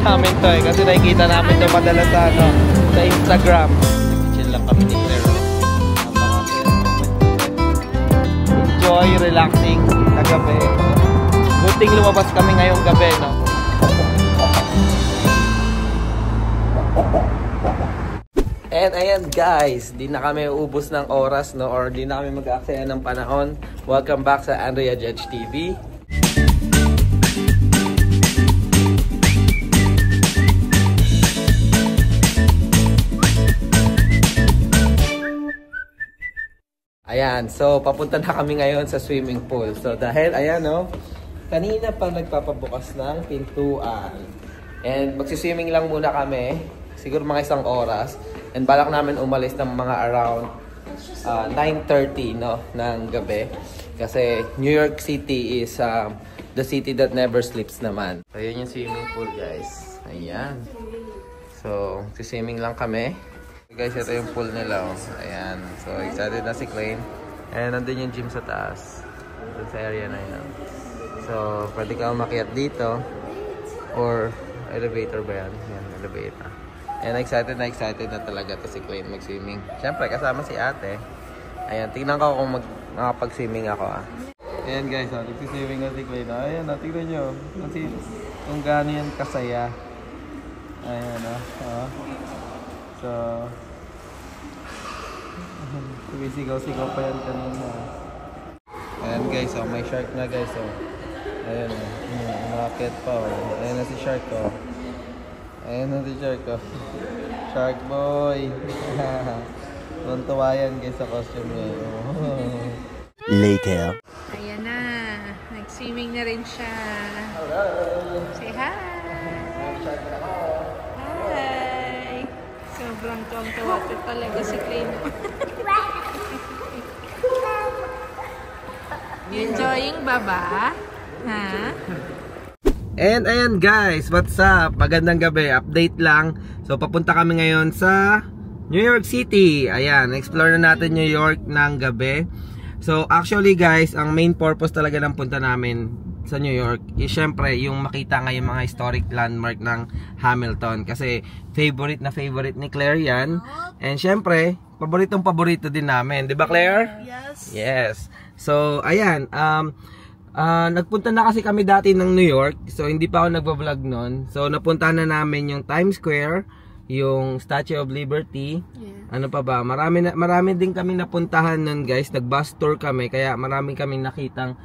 namin to eh. Kasi nakikita namin to madalas sa, ano, sa Instagram. Chill lang kami ni Claire. Enjoy, relaxing na gabi. Buting lumabas kami ngayong gabi, no? And ayan guys, di na kami uubos ng oras, no, or di na kami mag-aaksaya ng panahon. Welcome back sa Andrea Judge TV. Ayan, so papunta na kami ngayon sa swimming pool. So dahil ayan, no, kanina pa nagpapabukas ng pintuan. And magsiswimming lang muna kami, siguro mga 1 oras. And balak namin umalis ng mga around 9:30, no, ng gabi. Kasi New York City is the city that never sleeps naman. So yun yung swimming pool, guys. Ayan. So, swimming lang kami. Guys, ito yung pool nila. Oh. Ayan. So, excited na si Klein. And nandun yung gym sa taas. Doon sa area na yun. So, pwede ka umakyat dito. Or, elevator ba yan? Yan, elevator. And excited na talaga to si Klein mag-swimming. Siyempre, kasama si ate. Ayan, tingnan ko kung makapag-swimming ako. Ayan guys, nag-swimming na si Klein. Ayan, tingnan nyo. Kung gaano yan kasaya. Ayan, So, sumisigaw-sigaw pa yan kanina. Ayan guys, may shark na guys. Ayan, umakit pa. Ayan na si shark ko. Ayan na si shark ko. Shark boy. Tuntua yan guys sa costume niya. Later. Ayan na. Nag-swimming na rin siya. Hello. Say hi. Hi. Sobrang tuwang-tuwa talaga si Klein. Enjoying baba? Ha? And ayan guys, what's up? Magandang gabi, update lang. So papunta kami ngayon sa New York City. Ayan, explore na natin New York ng gabi. So actually guys, ang main purpose talaga ng punta namin sa New York is syempre yung makita ngayon mga historic landmark ng Hamilton. Kasi favorite na favorite ni Claire yan. And syempre, paboritong-paborito din namin. Diba Claire? Yes. Yes. So ayan, nagpunta na kasi kami dati ng New York. So hindi pa ako nagbablog nun. So napunta na namin yung Times Square, yung Statue of Liberty. Yeah. Ano pa ba? Marami din kami napuntahan nun guys. Nag-bus tour kami. Kaya marami kaming nakitang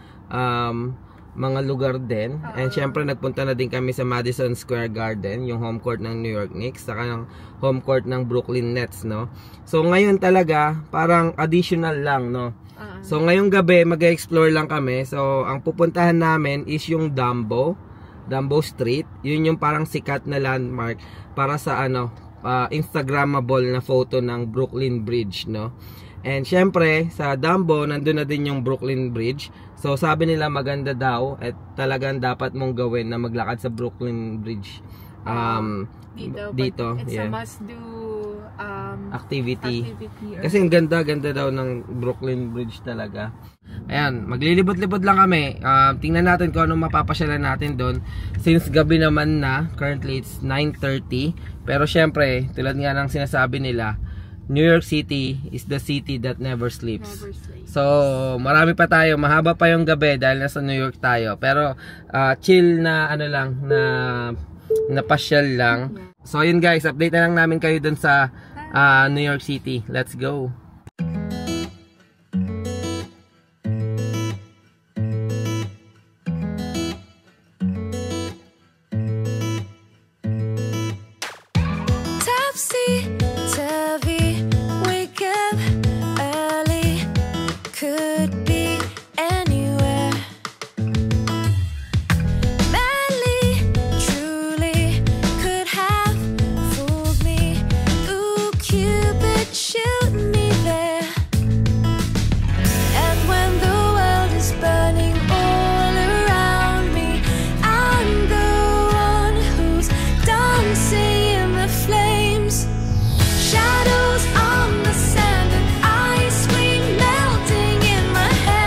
mga lugar din. And syempre nagpunta na din kami sa Madison Square Garden, yung home court ng New York Knicks, saka yung home court ng Brooklyn Nets, no? So ngayon talaga parang additional lang, no? So ngayong gabi mag-explore lang kami. So ang pupuntahan namin is yung Dumbo Street. Yun yung parang sikat na landmark para sa Instagrammable na photo ng Brooklyn Bridge, no? And syempre sa Dumbo nandun na din yung Brooklyn Bridge. So sabi nila maganda daw at talagang dapat mong gawin na maglakad sa Brooklyn Bridge dito. It's a must do activity. Kasi ang ganda daw ng Brooklyn Bridge talaga. Ayan, maglilibot-libot lang kami. Tingnan natin kung anong mapapasyalan natin doon. Since gabi naman na, currently it's 9:30. Pero syempre, tulad nga ng sinasabi nila, New York City is the city that never sleeps. So, marami pa tayo, mahaba pa yung gabi dahil nasa New York tayo. Pero chill na na pasyal lang. So, yun guys, update na lang namin kayo dun sa New York City. Let's go. Shadows on the sand and ice cream melting in my head.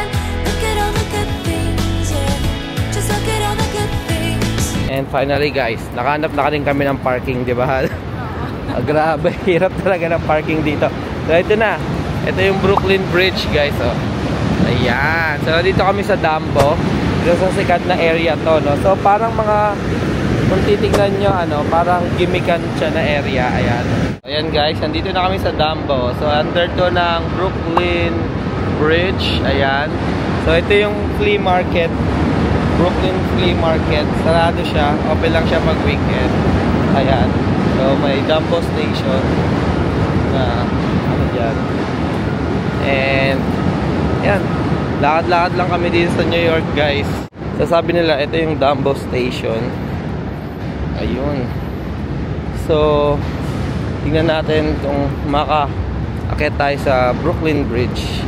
finally guys, nakahanap na rin kami ng parking, di ba? Grabe, hirap talaga ng parking dito. So ito na, ito yung Brooklyn Bridge guys. Oh. Ayan, so dito kami sa Dumbo. Ito sa sikat na area to, no? So parang mga, kung titignan nyo, ano, parang gimmickan siya na area. Ayan. Ayan guys, nandito na kami sa Dumbo. So under to ng Brooklyn Bridge. Ayan. So ito yung flea market, Brooklyn Flea Market. Sarado siya, open lang siya pag weekend. Ayan. So may Dumbo Station na ano dyan. And yan, lakad-lakad lang kami dito sa New York guys. So sabi nila, ito yung Dumbo Station. Ayun. So tingnan natin kung maka-akit tayo sa Brooklyn Bridge.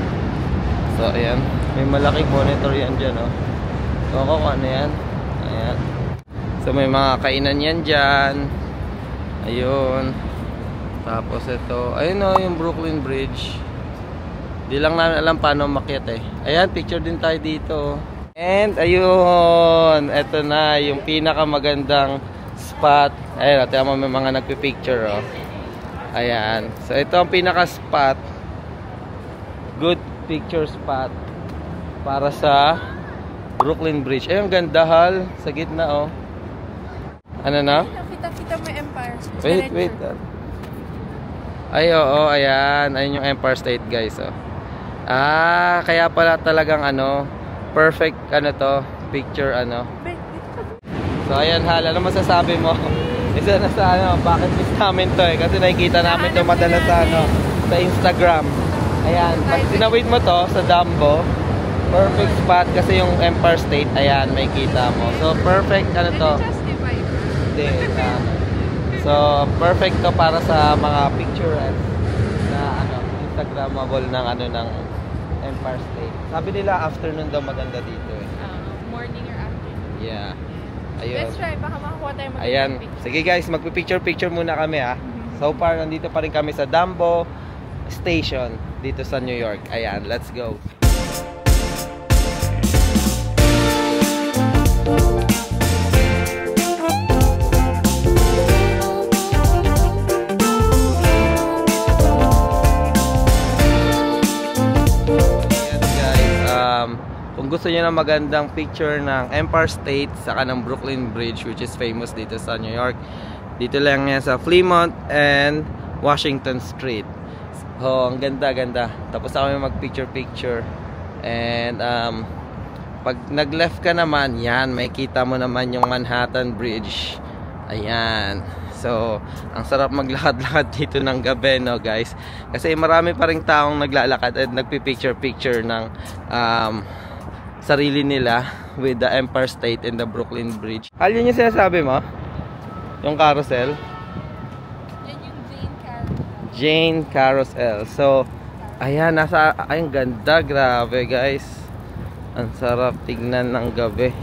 So ayan, may malaking monitor yan dyan, oh. So kung ano yan. Ayan. So may mga kainan yan dyan. Ayun. Tapos ito, ayun, oh, yung Brooklyn Bridge. Di lang namin alam paano makyat eh. Ayan, picture din tayo dito. And ayun, ito na yung pinakamagandang spot. Ayun, tama, may mga nagpipicture, oh. Ayan. So ito ang pinaka-spot. Good picture spot para sa Brooklyn Bridge. Ayun, ganda hal sa gitna, oh. Ano na? Kita-kita mo Empire. Wait. Ay, oo, ayan. Ayun yung Empire State, guys, oh. Ah, kaya pala talagang ano, perfect ano to, picture ano. So ayan hal, ano masasabi mo? Isa na sa ano, bakit miss namin to eh, kasi nakikita namin to madalas sa ano, sa Instagram. Ayan, pag tinawid mo to sa Dumbo, perfect spot kasi yung Empire State, ayan, may kita mo. So perfect ano to. Hindi, so perfect to para sa mga pictures na ano, Instagrammable ng ano ng Empire State. Sabi nila afternoon daw maganda dito eh. Morning or afternoon. Yeah. Ayun. Let's try, baka makakuha tayo mag-picture. Ayan. Sige guys, magpipicture-picture muna kami ha. So far, nandito pa rin kami sa Dumbo Station dito sa New York. Ayan, let's go. Kung gusto niyo ng magandang picture ng Empire State saka ng Brooklyn Bridge, which is famous dito sa New York, dito lang yan sa Fremont and Washington Street. Oh, ang ganda. Tapos kami mag picture and pag nag left ka naman, yan, may kita mo naman yung Manhattan Bridge. Ayan. So ang sarap maglakad-lakad dito ng gabi, no guys, kasi marami pa ring taong naglalakad at nagpi-picture ng sarili nila with the Empire State and the Brooklyn Bridge. Alin yung sinasabi mo? Yung carousel? Yan yung Jane Carousel. Jane Carousel. So, ayan, ayun, ganda, grabe guys. Ang sarap tignan ng gabi.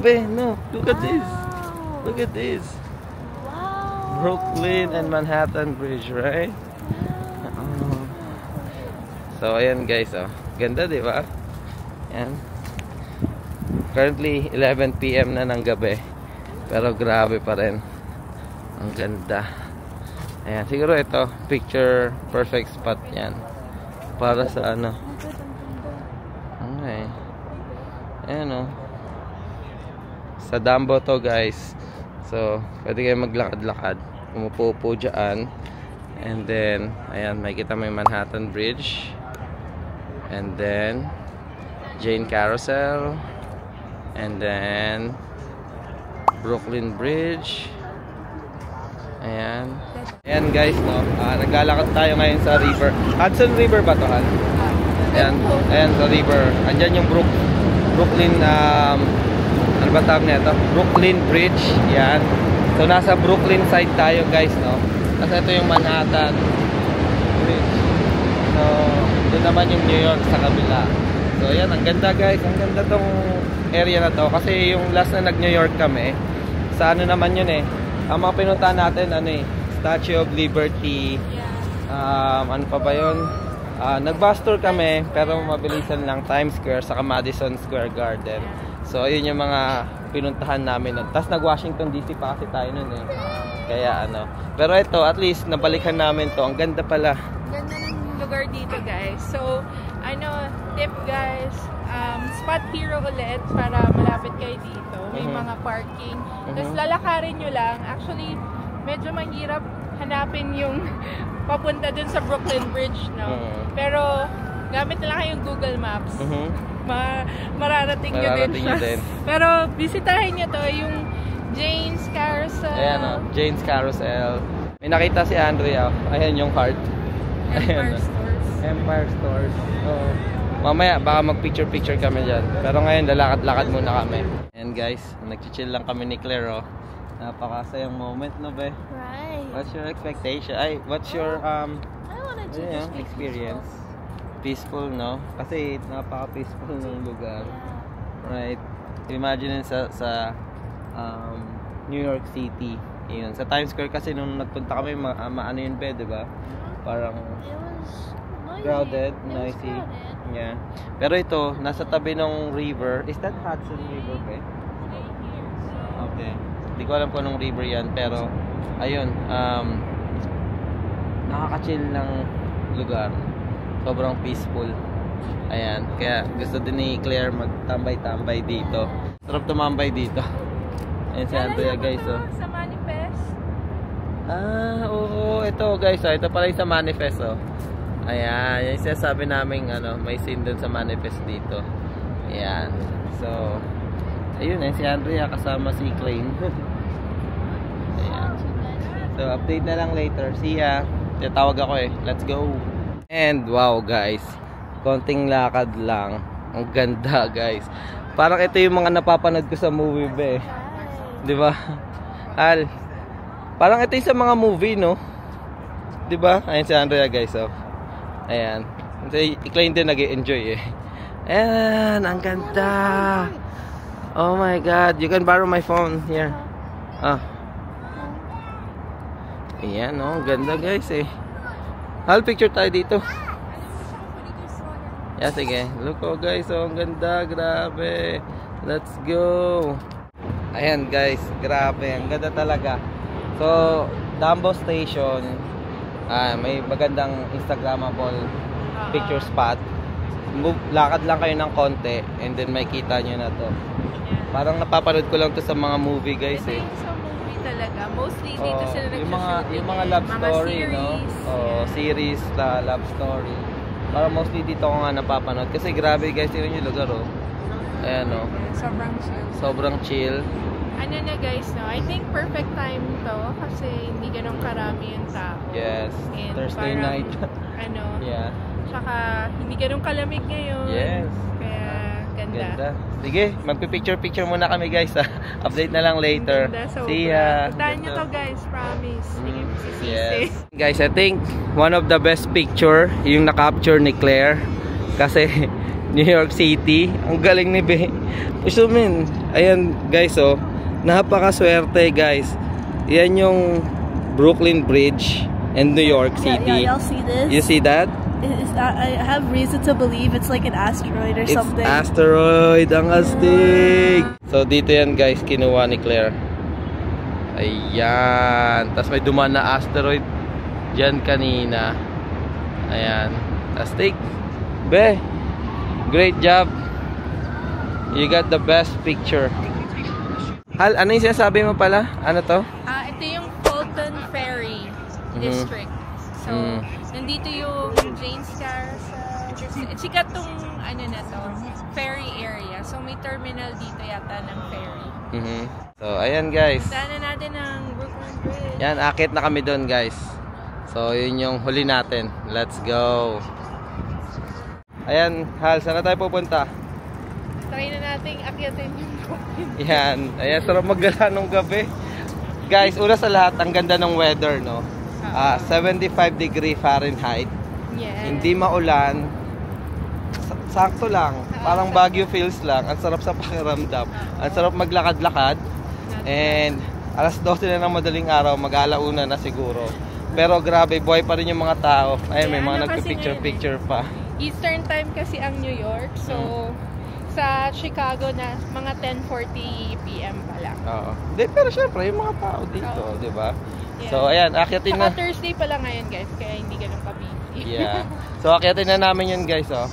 No, look at this. Look at this. Wow. Brooklyn and Manhattan Bridge, right? So ayan guys, oh. Ganda, di ba? Ayan. Currently 11 PM na ng gabi. Pero grabe pa rin. Ang ganda. Ayan, siguro ito picture perfect spot 'yan. Para sa ano. Okay. Ayan, oh. Sa Dumbo to guys. So pwede kayo maglakad-lakad, umupo-upo dyan. And then ayan, makikita mo yung Manhattan Bridge. And then Jane Carousel. And then Brooklyn Bridge. Ayan. Ayan guys, no? Naglalakad tayo ngayon sa river. Hudson River ba ito, Han? Ayan. Ayan, sa river. Andyan yung Brooklyn, ano ba tawag na ito? Brooklyn Bridge. Ayan. So, nasa Brooklyn side tayo guys, no? Kasi ito yung Manhattan Bridge. So, doon naman yung New York sa kabila. So, ayan. Ang ganda guys. Ang ganda tong area na to. Kasi yung last na nag-New York kami, sa ano naman yun eh. Ang mga pinuntahan natin, ano eh, Statue of Liberty. Ano pa ba yun? Nag-bus tour kami, pero mabilisan lang. Times Square, saka Madison Square Garden. So, ayun yung mga pinuntahan namin nun. Tapos nag-Washington DC pa kasi tayo nun eh. Kaya ano. Pero ito, at least, nabalikan namin to. Ang ganda pala. Ganda ng lugar dito guys. So, ano, tip guys, spot hero ulit para malapit kayo dito. May mga parking. Tapos lalakarin nyo lang. Actually, medyo mahirap hanapin yung papunta dun sa Brooklyn Bridge, no? Pero, gamit na lang kayong Google Maps. Mararating nyo din siya. Pero, bisitahin nyo to, yung Jane's Carousel. Ayan o, Jane's Carousel. May nakita si Andrea. Ayan yung heart. Empire Stores. Empire Stores. So, mamaya, baka mag-picture-picture kami dyan. Pero ngayon, lalakad-lakad muna kami. And guys, nag-chill lang kami ni Claire, oh. Napakasayang moment, no, be? Right. What's your expectation? What's your, I wanna do this experience? Peaceful, no? Kasi napaka-peaceful ng lugar. Right? Imagine sa New York City. Yun. Sa Times Square kasi nung nagpunta kami, ano yun, be, diba? Parang crowded, noisy. Yeah. Pero ito, nasa tabi ng river. Is that Hudson River, be? Okay. Hindi ko alam kung anong river yan, pero ayun, nakaka-chill ng lugar. Sobrang peaceful. Ayan, kaya gusto din ni Claire magtambay-tambay dito. Sarap tumambay dito. Ayan si Andrea guys, oh. Sa Manifest. Oo, ito guys, oh. Ito pala yung sa Manifest, oh. Ayan, yung sinasabi namin, ano, may scene dun sa Manifest dito. Ayan. So, ayun, si Andrea kasama si Klein. Ayan. So, update na lang later. See ya. Tatawag ako eh. Let's go. And wow guys, konting lakad lang. Ang ganda guys. Parang ito yung mga napapanood ko sa movie be. Di ba? Al. Parang ito yung sa mga movie, no? Di ba? Ayan si Andrea guys, oh. Ayan. Si Klein din nag-enjoy eh. Ayan, ang ganda. Oh my god, you can borrow my phone here. Ayan, oh, ganda guys eh. Hal, picture tayo dito. Yeah, sige. Look, oh guys, oh, ang ganda, grabe. Let's go. Ayan guys, grabe, ang ganda talaga. So, Dumbo Station, may magandang Instagrammable picture spot. Lakad lang kayo ng konti and then may kita nyo na to. Parang napapanood ko lang to sa mga movie guys eh. Sa movie talaga. Mostly dito sila nag-shoot. Yung mga love story, no? Series, love story. Parang mostly dito ko nga napapanood. Kasi grabe guys, yun yung lugar, oh. Ayan, oh. Sobrang chill. Sobrang chill. Ano na guys, no? I think perfect time to kasi hindi ganun karami yung tao. Yes. And Thursday parang, night. Yeah. Tsaka hindi ganun kalamig ngayon. Yes. Kaya ganda. Sige, magpipicture-picture muna kami guys. Update na lang later. See ya. Puntahan nyo to guys, promise. Sige, sisisi. Yes. Guys, I think one of the best picture yung na-capture ni Claire. Kasi New York City. Ang galing ni Be. Zoom in. Ayan guys, oh. Napakaswerte guys. Yan yung Brooklyn Bridge in New York City. Yeah, y'all see this? You see that? I have reason to believe it's like an asteroid or something. It's asteroid, ang astig. So dito yan guys, kinuha ni Claire. Ayan. Tapos may dumaan na asteroid dyan kanina. Ayan. Astig. Be, great job. You got the best picture. Hal, ano yung sinasabi mo pala? Ano to? Ito yung Fulton Ferry District. So, nandito yung Jane's Carousel. Sikat tong ano na to, ferry area. So, may terminal dito yata ng ferry. So, ayan guys. Daanan natin ang Brooklyn Bridge. Yan, akit na kami doon guys. So, yun yung huli natin. Let's go. Ayan, Hal, saan na tayo pupunta? Try na nating akyatin yung Brooklyn. Yan, ayan, sarap maggala nung gabi. Guys, una sa lahat, ang ganda ng weather, no? 75 degree Fahrenheit. Yes. Hindi maulan. Sakto lang. Parang Baguio feels lang. Ang sarap sa pakiramdam. Ang sarap maglakad-lakad. And alas 12 na ng madaling araw, mag-alauna na siguro. Pero grabe, buhay pa rin yung mga tao. Ayun, may mga nagpipicture-picture pa. Eastern time kasi ang New York. So, sa Chicago na mga 10:40 PM pa lang. Oo. Pero syempre, yung mga tao dito, di ba? Yeah. So, ayan, akyatin na. Saka Thursday pa lang ngayon guys, kaya hindi ganun ka-busy. Yeah. So, akyatin na namin yun guys, oh.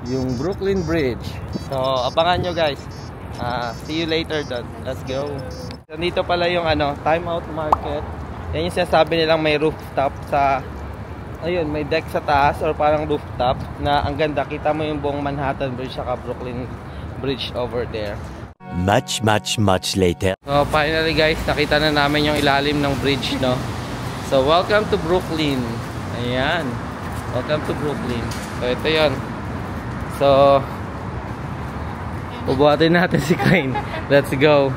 Yung Brooklyn Bridge. So, abangan nyo guys. See you later doon. Let's go. Nandito pala yung Time Out Market. Yan yung sinasabi nilang may rooftop sa, ayun, may deck sa taas or parang rooftop na ang ganda. Kita mo yung buong Manhattan Bridge saka Brooklyn Bridge over there. Much later. So finally guys, nakita na namin yung ilalim ng bridge, no? So welcome to Brooklyn. Ayan. Welcome to Brooklyn. So ito yun. So bubuhatin natin si Crane. Let's go.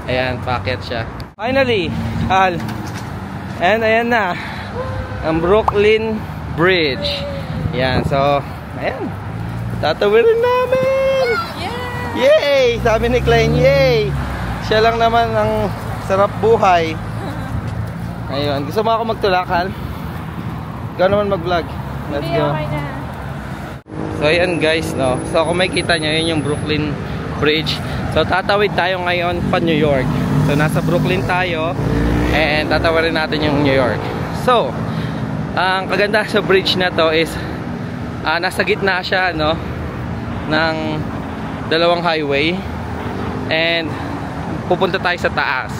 Ayan, packet siya. Finally, Al. And ayan na. Ang Brooklyn Bridge. Ayan, so ayan. Tatawirin namin. Yay! Sabi ni Klein, yay! Siya lang naman ang sarap buhay. Ayun, gusto mo ako magtulakal? Ikaw naman mag-vlog. Let's go. So ayan guys, no. So kung makikita nyo, yun yung Brooklyn Bridge. So tatawid tayo ngayon pa New York. So nasa Brooklyn tayo and tatawirin natin yung New York. So ang kaganda sa bridge na to is nasa gitna siya, no, ng dalawang highway and pupunta tayo sa taas.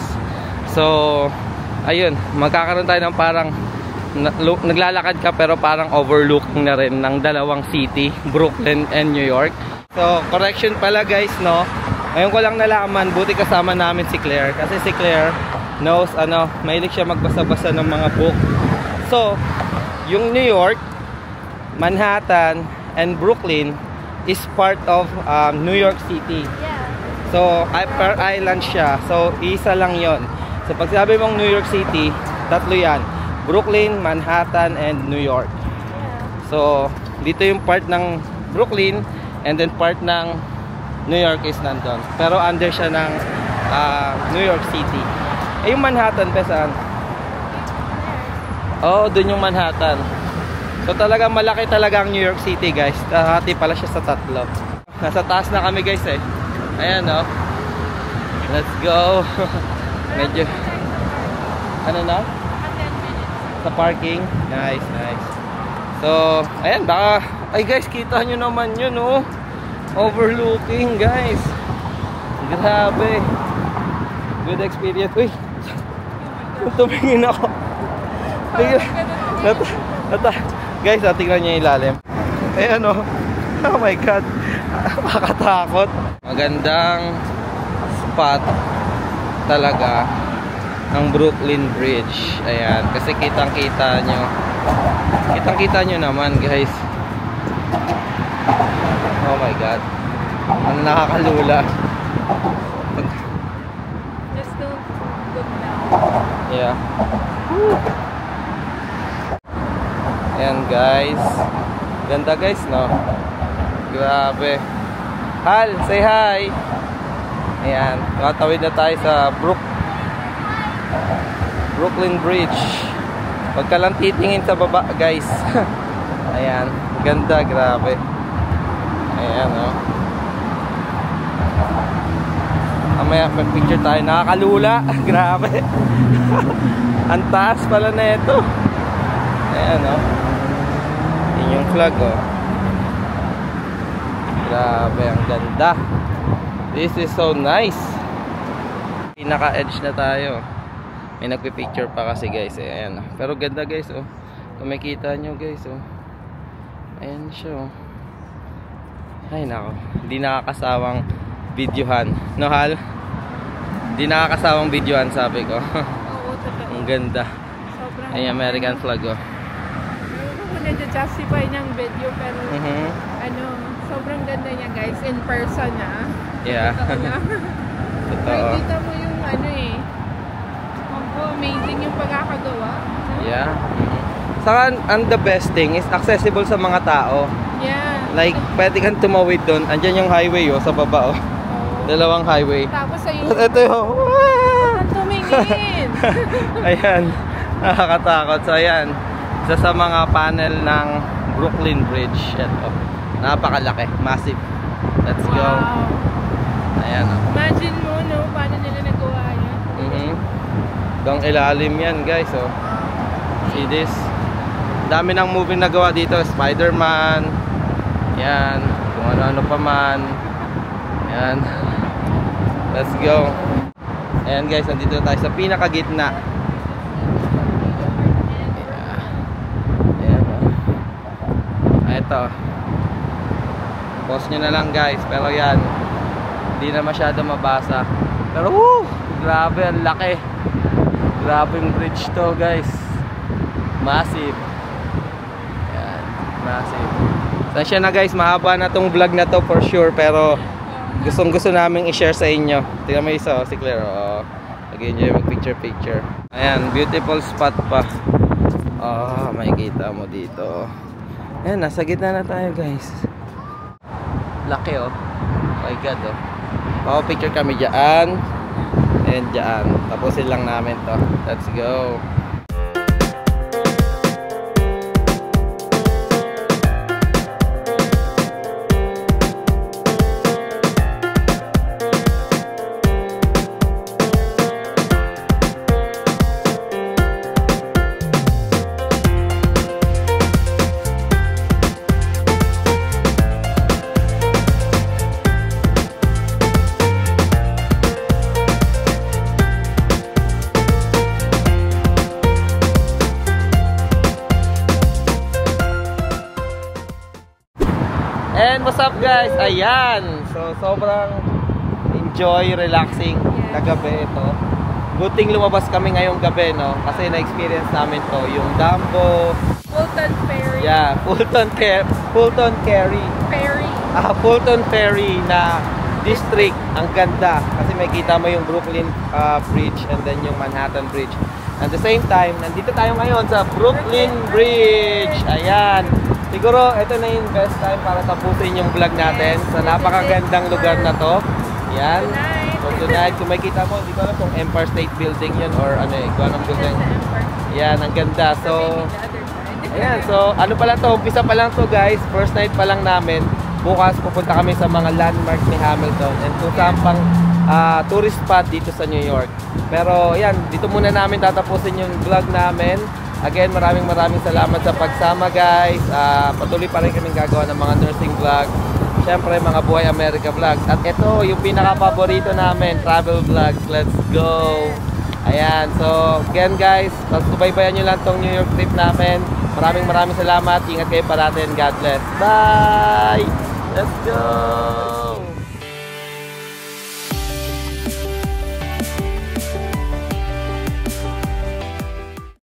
So ayun, magkakaroon tayo ng parang naglalakad ka pero parang overlooking na rin ng dalawang city, Brooklyn and New York. So correction pala guys, no, ngayon ko lang nalaman, buti kasama namin si Claire kasi si Claire knows mahilig siya magbasa-basa ng mga book. So yung New York, Manhattan and Brooklyn is part of New York City. Yeah. So, per island siya. So, isa lang yon. So, pag sabi mong New York City, tatlo yan. Brooklyn, Manhattan, and New York. Yeah. So, dito yung part ng Brooklyn and then part ng New York is nandun. Pero under siya ng New York City. Eh, yung Manhattan, saan? Oh, dun yung Manhattan. So talaga malaki talaga ang New York City guys. Hati pala siya sa tatlo. Nasa taas na kami guys eh. Ayan oh. Let's go. Medyo ano na? 10 minutes. Sa parking. Nice, nice. So, ayan baka ay guys, kita nyo naman yun oh. Overlooking guys. Grabe. Good experience. Uy. Tumingin ako. Guys, tingnan nyo yung ilalim. Ayan o. Oh my God. Makatakot. Magandang spot talaga ang Brooklyn Bridge. Ayan. Kasi kitang-kita nyo. Kitang-kita nyo naman guys. Oh my God. Ang nakakalula. Just don't look down. Yeah. Woo. Ayan guys. Ganda guys, no? Grabe. Hal, say hi. Ayan. Tatawid na tayo sa Brooklyn Bridge. Huwag ka lang titingin sa baba guys. Ayan. Ganda, grabe. Ayan, no? Mamaya may picture tayo. Nakakalula. Grabe. Ang taas pala na ito. Ayan, no? Yun yung flag, oh. Grabe, ang ganda. This is so nice. Naka-edge na tayo. May nagpipicture pa kasi guys, eh. Ayan. Pero ganda guys, oh. Kung makita nyo guys, oh. Ayan siya, oh. Ay nako, hindi nakakasawang videohan, no Hal? Hindi nakakasawang videoan, sabi ko. Oo, totoo. Ang ganda. Sobrang Ay, American flag, oh. Ewan ko kung na-justify niyang video, pero ano, sobrang ganda niya guys, in person Yeah. Totoo lang. Totoo. Makikita mo yung ano eh. Amazing yung pagkakagawa. Yeah. Saka, ang the best thing is accessible sa mga tao. Yeah. Like, pwede kang tumawid doon. Andyan yung highway, oh, sa baba, oh. Dalawang highway. Tapos ayun. At ito yung... Ang tumingin. Ayan. Nakakatakot. So, ayan. Isa sa mga panel ng Brooklyn Bridge. Ito. Napakalaki. Massive. Let's go. Wow. Ayan, oh. Imagine mo, no? Paano nila nagawa yan? Hanggang ilalim yan, guys, oh. See this? Dami ng movie na gawa dito. Spider-Man. Yan. Kung ano-ano pa man. Yan. Let's go. Ayan, guys. Nandito tayo sa pinakagitna. Ayan. Ito. Pause nyo na lang, guys. Pero yan. Hindi na masyado mabasa. Pero woo! Grabe, ang laki. Grabe yung bridge to, guys. Massive. Yan, massive. Sasya na, guys, mahaba na tong vlog na to for sure, pero gustong gusto namin i-share sa inyo. Tingnan mo isa, si Claire. Oh, nag-enjoy mag picture. Ayan, beautiful spot pa. Oh, makikita mo dito. Ayan, nasa gitna na tayo, guys. Laki, oh. Oh my God, oh. Picture kami dyan. And dyan. Tapusin lang namin to. Let's go. And what's up, guys? Ayan. So sobrang enjoy, relaxing na gabi ito. Good thing lumabas kami ngayong gabi, no? Kasi na-experience namin to yung Dumbo. Fulton Ferry. Yeah, Fulton Ferry. Ferry. Fulton Ferry na district. Ang ganda. Kasi makikita mo yung Brooklyn Bridge and then yung Manhattan Bridge. At the same time, nandito tayo ngayon sa Brooklyn Bridge. Ayan. Siguro, ito na yung best time para tapusin yung vlog natin sa napakagandang lugar na to. Yan. So tonight, kung makikita mo, hindi ko alam kung Empire State Building yun or ano eh, kung anong building. Yan, ang ganda. So, ayan. So, ano pa lang to, umpisa pa lang to, guys. First night pa lang namin. Bukas, pupunta kami sa mga landmark ni Hamilton and kung saan pang tourist spot dito sa New York. Pero, yan, dito muna namin tatapusin yung vlog namin. Again, maraming salamat sa pagsama, guys. Patuloy pa rin kaming gagawa ng mga nursing vlog. Siyempre, mga Buhay America vlogs. At ito, yung pinaka-paborito namin, travel vlogs. Let's go! Ayan, so again, guys, subaybayan nyo lang tong New York trip namin. Maraming salamat. Ingat kayo parati and God bless. Bye! Let's go!